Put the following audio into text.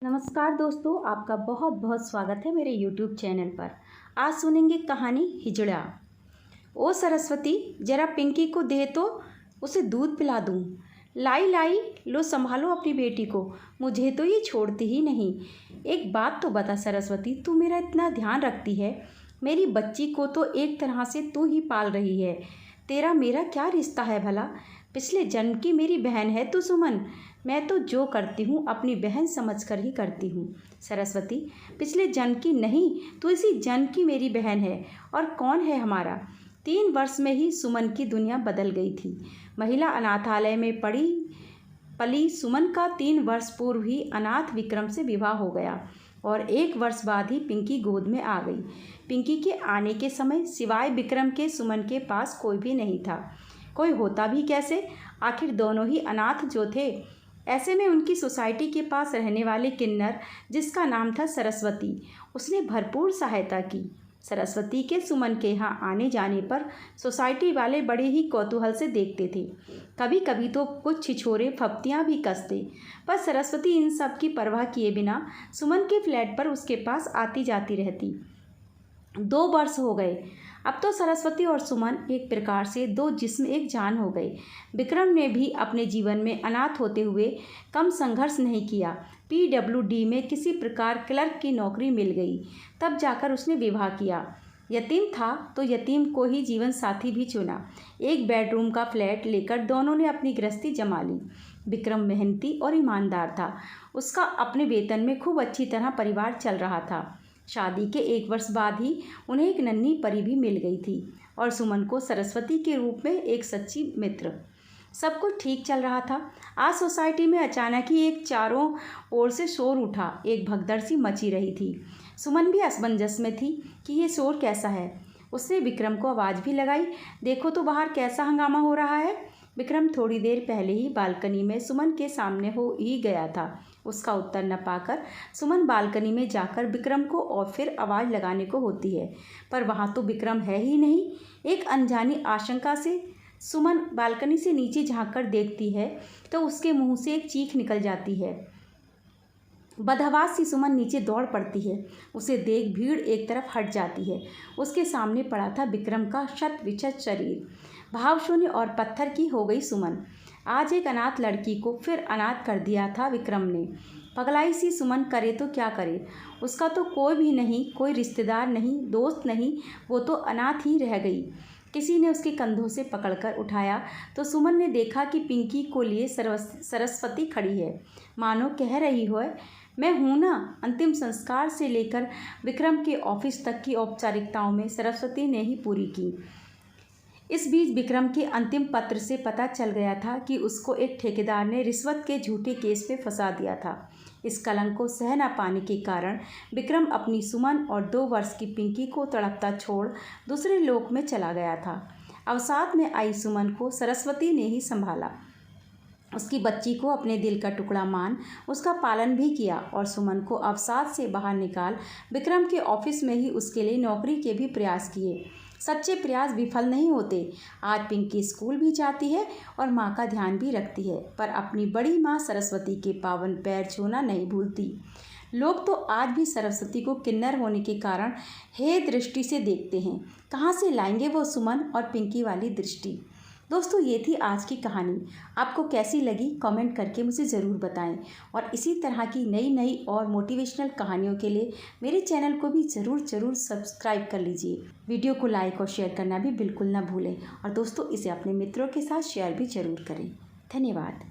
नमस्कार दोस्तों, आपका बहुत बहुत स्वागत है मेरे YouTube चैनल पर। आज सुनेंगे कहानी हिजड़ा। ओ सरस्वती, जरा पिंकी को दे तो उसे दूध पिला दूँ। लाई लाई, लो संभालो अपनी बेटी को, मुझे तो ये छोड़ती ही नहीं। एक बात तो बता सरस्वती, तू मेरा इतना ध्यान रखती है, मेरी बच्ची को तो एक तरह से तू ही पाल रही है। तेरा मेरा क्या रिश्ता है भला? पिछले जन्म की मेरी बहन है तू सुमन। मैं तो जो करती हूँ अपनी बहन समझकर ही करती हूँ। सरस्वती, पिछले जन्म की नहीं, तो इसी जन्म की मेरी बहन है। और कौन है हमारा? 3 वर्ष में ही सुमन की दुनिया बदल गई थी। महिला अनाथालय में पली सुमन का 3 वर्ष पूर्व ही अनाथ विक्रम से विवाह हो गया और 1 वर्ष बाद ही पिंकी गोद में आ गई। पिंकी के आने के समय सिवाय विक्रम के सुमन के पास कोई भी नहीं था। कोई होता भी कैसे? आखिर दोनों ही अनाथ जो थे। ऐसे में उनकी सोसाइटी के पास रहने वाले किन्नर, जिसका नाम था सरस्वती, उसने भरपूर सहायता की। सरस्वती के सुमन के यहाँ आने जाने पर सोसाइटी वाले बड़े ही कौतूहल से देखते थे। कभी कभी तो कुछ छिछोरे फप्तियाँ भी कसते, पर सरस्वती इन सब की परवाह किए बिना सुमन के फ्लैट पर उसके पास आती जाती रहती। 2 वर्ष हो गए। अब तो सरस्वती और सुमन एक प्रकार से 2 जिस्म एक जान हो गए। विक्रम ने भी अपने जीवन में अनाथ होते हुए कम संघर्ष नहीं किया। PWD में किसी प्रकार क्लर्क की नौकरी मिल गई, तब जाकर उसने विवाह किया। यतीम था तो यतीम को ही जीवन साथी भी चुना। 1 बेडरूम का फ्लैट लेकर दोनों ने अपनी गृहस्थी जमा ली। विक्रम मेहनती और ईमानदार था। उसका अपने वेतन में खूब अच्छी तरह परिवार चल रहा था। शादी के 1 वर्ष बाद ही उन्हें एक नन्ही परी भी मिल गई थी और सुमन को सरस्वती के रूप में एक सच्ची मित्र। सब कुछ ठीक चल रहा था। आज सोसाइटी में अचानक ही एक चारों ओर से शोर उठा। एक भगदड़ सी मची रही थी। सुमन भी असमंजस में थी कि ये शोर कैसा है। उसने विक्रम को आवाज़ भी लगाई, देखो तो बाहर कैसा हंगामा हो रहा है। विक्रम थोड़ी देर पहले ही बालकनी में सुमन के सामने हो ही गया था। उसका उत्तर न पाकर सुमन बालकनी में जाकर विक्रम को और फिर आवाज़ लगाने को होती है, पर वहाँ तो विक्रम है ही नहीं। एक अनजानी आशंका से सुमन बालकनी से नीचे झांककर देखती है तो उसके मुंह से एक चीख निकल जाती है। बदहवास सी सुमन नीचे दौड़ पड़ती है। उसे देख भीड़ एक तरफ हट जाती है। उसके सामने पड़ा था विक्रम का शत विक्षत शरीर। भावशून्य और पत्थर की हो गई सुमन। आज एक अनाथ लड़की को फिर अनाथ कर दिया था विक्रम ने। पगलाई सी सुमन करे तो क्या करे? उसका तो कोई भी नहीं, कोई रिश्तेदार नहीं, दोस्त नहीं, वो तो अनाथ ही रह गई। किसी ने उसके कंधों से पकड़कर उठाया तो सुमन ने देखा कि पिंकी को लिए सरस्वती खड़ी है, मानो कह रही हो, मैं हूँ ना। अंतिम संस्कार से लेकर विक्रम के ऑफिस तक की औपचारिकताओं में सरस्वती ने ही पूरी की। इस बीच विक्रम के अंतिम पत्र से पता चल गया था कि उसको एक ठेकेदार ने रिश्वत के झूठे केस में फंसा दिया था। इस कलंक को सह न पाने के कारण विक्रम अपनी सुमन और 2 वर्ष की पिंकी को तड़पता छोड़ दूसरे लोक में चला गया था। अवसाद में आई सुमन को सरस्वती ने ही संभाला। उसकी बच्ची को अपने दिल का टुकड़ा मान उसका पालन भी किया और सुमन को अवसाद से बाहर निकाल विक्रम के ऑफिस में ही उसके लिए नौकरी के भी प्रयास किए। सच्चे प्रयास विफल नहीं होते। आज पिंकी स्कूल भी जाती है और माँ का ध्यान भी रखती है, पर अपनी बड़ी माँ सरस्वती के पावन पैर छूना नहीं भूलती। लोग तो आज भी सरस्वती को किन्नर होने के कारण हे दृष्टि से देखते हैं। कहाँ से लाएंगे वो सुमन और पिंकी वाली दृष्टि? दोस्तों, ये थी आज की कहानी। आपको कैसी लगी कमेंट करके मुझे ज़रूर बताएं और इसी तरह की नई नई और मोटिवेशनल कहानियों के लिए मेरे चैनल को भी ज़रूर सब्सक्राइब कर लीजिए। वीडियो को लाइक और शेयर करना भी बिल्कुल ना भूलें और दोस्तों, इसे अपने मित्रों के साथ शेयर भी ज़रूर करें। धन्यवाद।